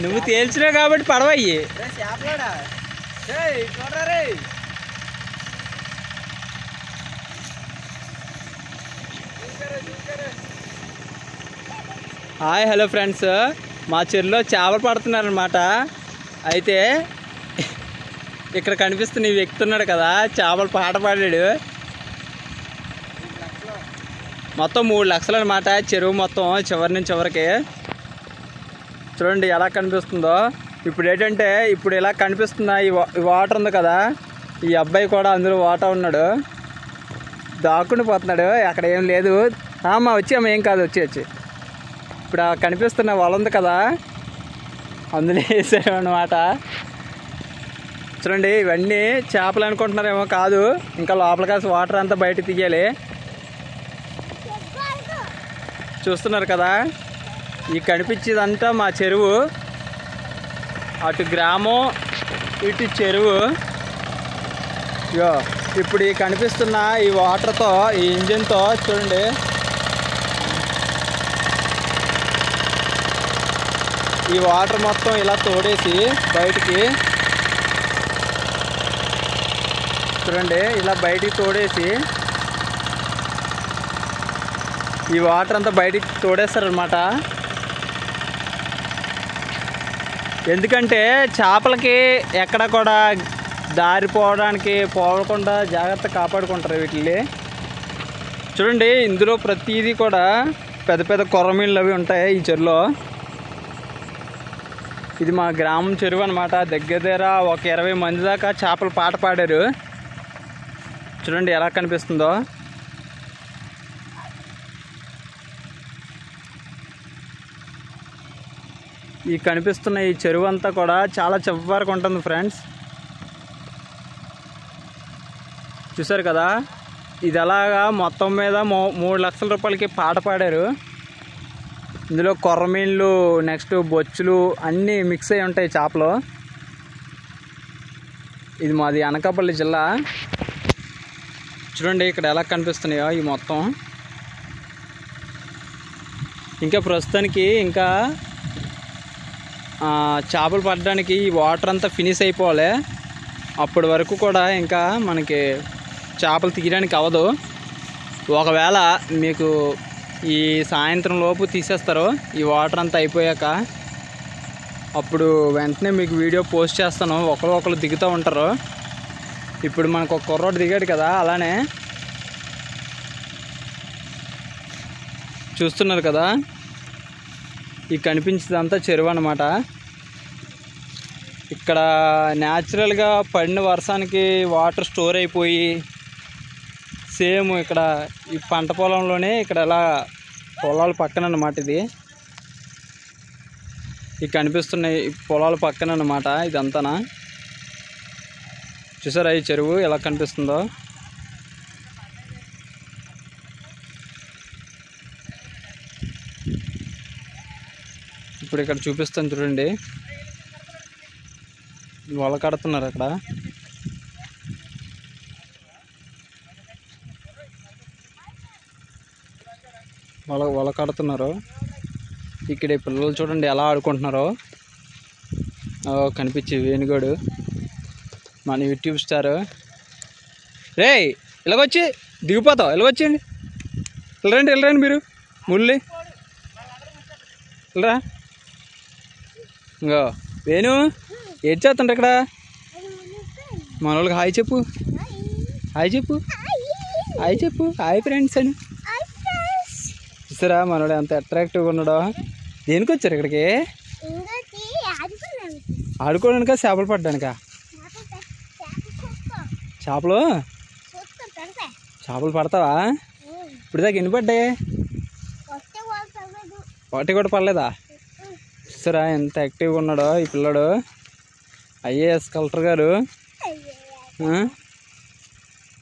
నువ్వు తేల్చినావు కాబట్టి పడవయ్యి. Hi hello friends, మా చెరువులో చేపలు పడుతున్నారనమాట. అయితే ఇక్కడ కనిపిస్తున్న ఈ వ్యక్తి ఉన్నాడు కదా, చేపలు పాట పాడాడు. మొత్తం 3 లక్షలు అనమాట చెరువు మొత్తం, చివరి నుంచి చివరికి. చూడండి ఎలా కనిపిస్తుందో. ఇప్పుడు ఏంటంటే ఇప్పుడు ఇలా కనిపిస్తున్న ఈ వాటర్ ఉంది కదా, ఈ అబ్బాయి కూడా అందులో వాటర్ ఉన్నాడు, దాక్కుని పోతున్నాడు. అక్కడ ఏం లేదు. అమ్మ వచ్చాము, ఏం కాదు, వచ్చి ఇప్పుడు కనిపిస్తున్న వల ఉంది కదా, అందులో వేసాడు అన్నమాట. చూడండి ఇవన్నీ చేపలు అనుకుంటున్నారేమో, కాదు, ఇంకా లోపల కాసి వాటర్ అంతా బయట తీయాలి. చూస్తున్నారు కదా, ఈ కనిపించేదంతా మా చెరువు. అటు గ్రామం, ఇటు చెరువు. ఇగో ఇప్పుడు ఈ కనిపిస్తున్న ఈ వాటర్తో, ఈ ఇంజిన్తో చూడండి ఈ వాటర్ మొత్తం ఇలా తోడేసి బయటికి, చూడండి ఇలా బయటికి తోడేసి ఈ వాటర్ అంతా బయటికి తోడేస్తారనమాట. ఎందుకంటే చేపలకి ఎక్కడ కూడా దారిపోవడానికి పోవకుండా జాగ్రత్త కాపాడుకుంటారు వీటిని. చూడండి ఇందులో ప్రతిదీ కూడా పెద్ద పెద్ద కొర్రమీళ్ళు అవి ఉంటాయి ఈ చెరువులో. ఇది మా గ్రామం చెరువు అనమాట. దగ్గర ఒక 20 మంది దాకా చేపలు పాట పాడారు. చూడండి ఎలా కనిపిస్తుందో. ఈ కనిపిస్తున్న ఈ చెరువు అంతా కూడా చాలా చివరికి ఉంటుంది ఫ్రెండ్స్. చూసారు కదా, ఇది అలాగా మొత్తం మీద 3 లక్షల రూపాయలకి పాట పాడారు. ఇందులో కొర్రమీన్లు, నెక్స్ట్ బొచ్చులు అన్నీ మిక్స్ అయి ఉంటాయి చేపలు. ఇది మాది అనకాపల్లి జిల్లా. చూడండి ఇక్కడ ఎలా కనిపిస్తున్నాయో ఈ మొత్తం. ఇంకా ప్రస్తుతానికి ఇంకా చేపలు పట్టడానికి ఈ వాటర్ అంతా ఫినిష్ అయిపోవాలి. అప్పటి వరకు కూడా ఇంకా మనకి చేపలు తీయడానికి అవ్వదు. ఒకవేళ మీకు ఈ సాయంత్రం లోపు తీసేస్తారు ఈ వాటర్ అంతా అయిపోయాక, అప్పుడు వెంటనే మీకు వీడియో పోస్ట్ చేస్తాను. ఒకరు దిగుతూ ఉంటారు. ఇప్పుడు మనకు ఒక కుర్రోడు దిగాడు కదా, అలానే చూస్తున్నారు కదా, ఈ కనిపించేదంతా చెరువు అన్నమాట. ఇక్కడ న్యాచురల్గా పడిన వర్షానికి వాటర్ స్టోర్ అయిపోయి, సేమ్ ఇక్కడ ఈ పంట పొలంలోనే, ఇక్కడ ఎలా పొలాల పక్కన అన్నమాట. ఇది కనిపిస్తున్న ఈ పొలాల పక్కన అన్నమాట ఇదంతానా. చూసారా ఈ చెరువు ఎలా కనిపిస్తుందో. ఇప్పుడు ఇక్కడ చూపిస్తాను చూడండి, వల కడుతున్నారు అక్కడ. వల కడుతున్నారు. ఇక్కడ పిల్లలు చూడండి ఎలా ఆడుకుంటున్నారో. కనిపించే వేణుగాడు మన యూట్యూబ్ స్టార్. రే ఇలాగొచ్చి దిగిపోతావు, ఇలాగొచ్చేయండి, వెళ్ళరండి మీరు ముళ్ళి వెళ్ళరా. ఇంకో వేణు ఏం చేస్తుండ్రు ఇక్కడ? మన వాళ్ళకి హాయ్ చెప్పు, హాయ్ ఫ్రెండ్స్ అని. చూసారా మనోడు ఎంత అట్రాక్టివ్గా ఉన్నాడో. దేనికి వచ్చారు ఇక్కడికి? ఆడుకోవడానికా, చేపలు పడ్డానికా? చేపలు పడతావా? ఇప్పుడు దాకా ఎన్ని పడ్డాయి? ఒకటి కూడా పడలేదా? చూసారా ఎంత యాక్టివ్గా ఉన్నాడో ఈ పిల్లడు. IAS కలెక్టర్ గారు.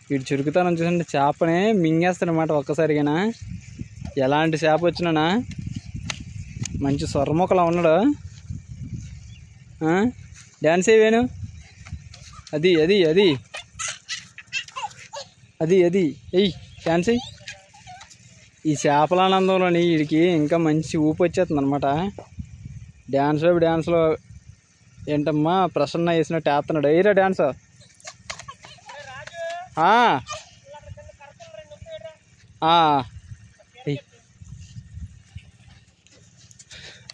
వీడు చురుకుతానని చూసండి, చేపని మింగేస్తాడనమాట ఒక్కసారిగా. ఎలాంటి చేప వచ్చినా మంచి సొర్రమొక్కలా ఉన్నాడు. డ్యాన్స్ అయ్యాను. అది ఎయ్ డ్యాన్స్ అయ్యి. ఈ చేపల ఆనందంలోని వీడికి ఇంకా మంచి ఊపు వచ్చేస్తుంది అనమాట. డ్యాన్స్లో ఏంటమ్మా ప్రసన్న వేసినట్టు వేస్తున్నాడు. ఎయిరా డ్యాన్స్.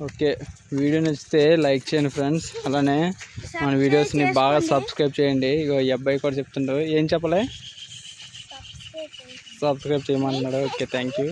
ఓకే, వీడియో నచ్చితే లైక్ చేయండి ఫ్రెండ్స్. అలానే మన వీడియోస్ని బాగా సబ్స్క్రైబ్ చేయండి. ఇగో ఈ అబ్బాయి కూడా చెప్తుండ్రు. ఏం చెప్పలే? సబ్స్క్రైబ్ చేయమన్నాడు. Okay, thank you.